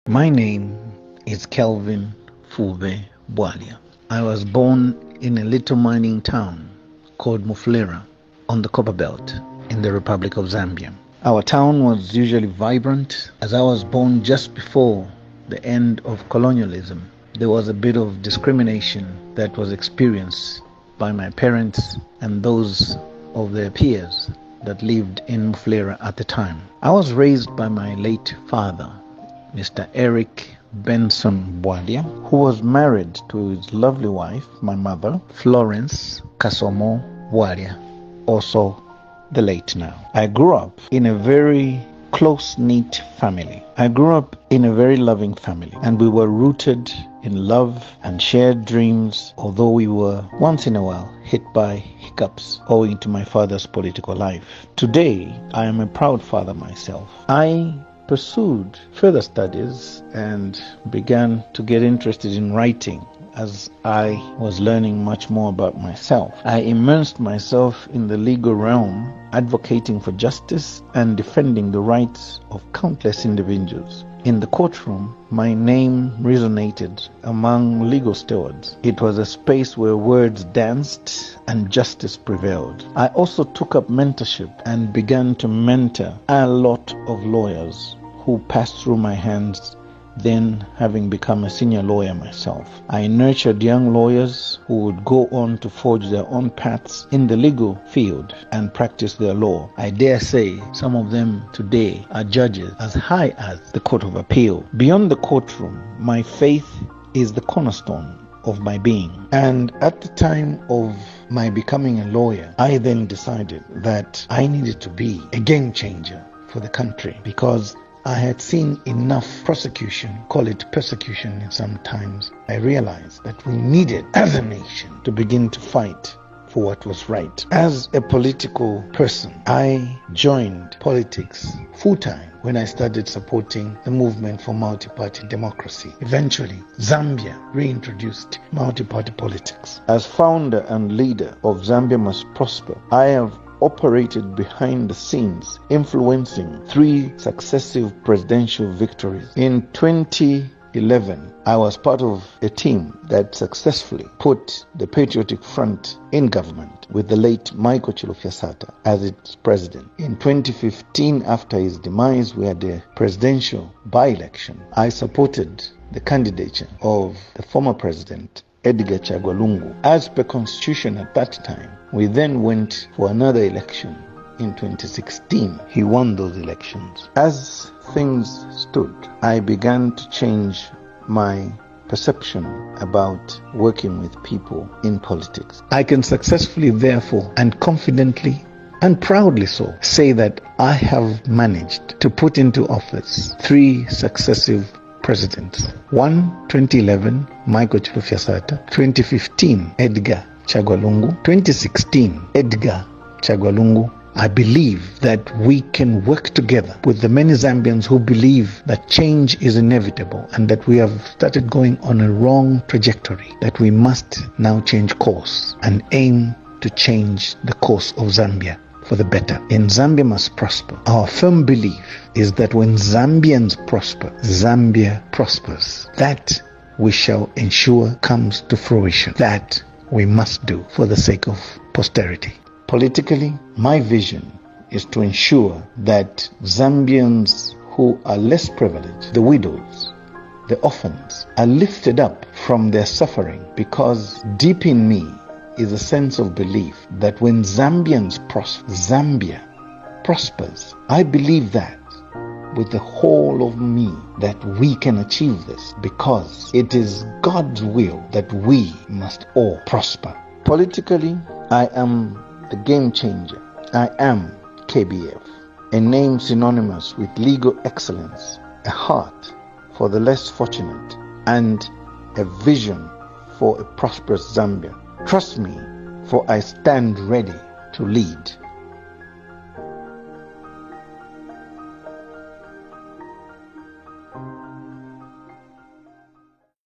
My name is Kelvin Fulbe Bwalia. I was born in a little mining town called Mufulira on the Copper Belt in the Republic of Zambia. Our town was usually vibrant. As I was born just before the end of colonialism, there was a bit of discrimination that was experienced by my parents and those of their peers that lived in Mufulira at the time. I was raised by my late father, Mr. Eric Benson Bwalia, who was married to his lovely wife, my mother, Florence Kasomo Bwalia, also the late now. I grew up in a very close-knit family. I grew up in a very loving family, and we were rooted in love and shared dreams, although we were once in a while hit by hiccups owing to my father's political life. Today, I am a proud father myself. I pursued further studies and began to get interested in writing as I was learning much more about myself. I immersed myself in the legal realm, advocating for justice and defending the rights of countless individuals. In the courtroom, my name resonated among legal stewards. It was a space where words danced and justice prevailed. I also took up mentorship and began to mentor a lot of lawyers who passed through my hands, then having become a senior lawyer myself. I nurtured young lawyers who would go on to forge their own paths in the legal field and practice their law. I dare say some of them today are judges as high as the Court of Appeal. Beyond the courtroom, my faith is the cornerstone of my being. And at the time of my becoming a lawyer, I then decided that I needed to be a game changer for the country, because I had seen enough prosecution, call it persecution sometimes. I realized that we needed, as a nation, to begin to fight for what was right. As a political person, I joined politics full-time when I started supporting the movement for multi-party democracy. Eventually, Zambia reintroduced multi-party politics. As founder and leader of Zambia Must Prosper, I have operated behind the scenes, influencing 3 successive presidential victories. In 2011, I was part of a team that successfully put the Patriotic Front in government with the late Michael Chilufya-Sata as its president. In 2015, after his demise, we had a presidential by-election. I supported the candidature of the former president, Edgar Chagwa. As per constitution at that time, we then went for another election in 2016. He won those elections. As things stood, I began to change my perception about working with people in politics. I can successfully, therefore, and confidently and proudly so, say that I have managed to put into office 3 successive presidents. 2011, Michael Chilufya-Sata. 2015, Edgar Chagwa. 2016, Edgar Chagwa. I believe that we can work together with the many Zambians who believe that change is inevitable and that we have started going on a wrong trajectory, that we must now change course and aim to change the course of Zambia for the better. In Zambia Must Prosper, our firm belief is that when Zambians prosper, Zambia prospers. That we shall ensure comes to fruition. That we must do for the sake of posterity. Politically, my vision is to ensure that Zambians who are less privileged, the widows, the orphans, are lifted up from their suffering, because deep in me is a sense of belief that when Zambians prosper, Zambia prospers. I believe that with the whole of me that we can achieve this, because it is God's will that we must all prosper. Politically, I am the game changer. I am KBF, a name synonymous with legal excellence, a heart for the less fortunate, and a vision for a prosperous Zambia. Trust me, for I stand ready to lead.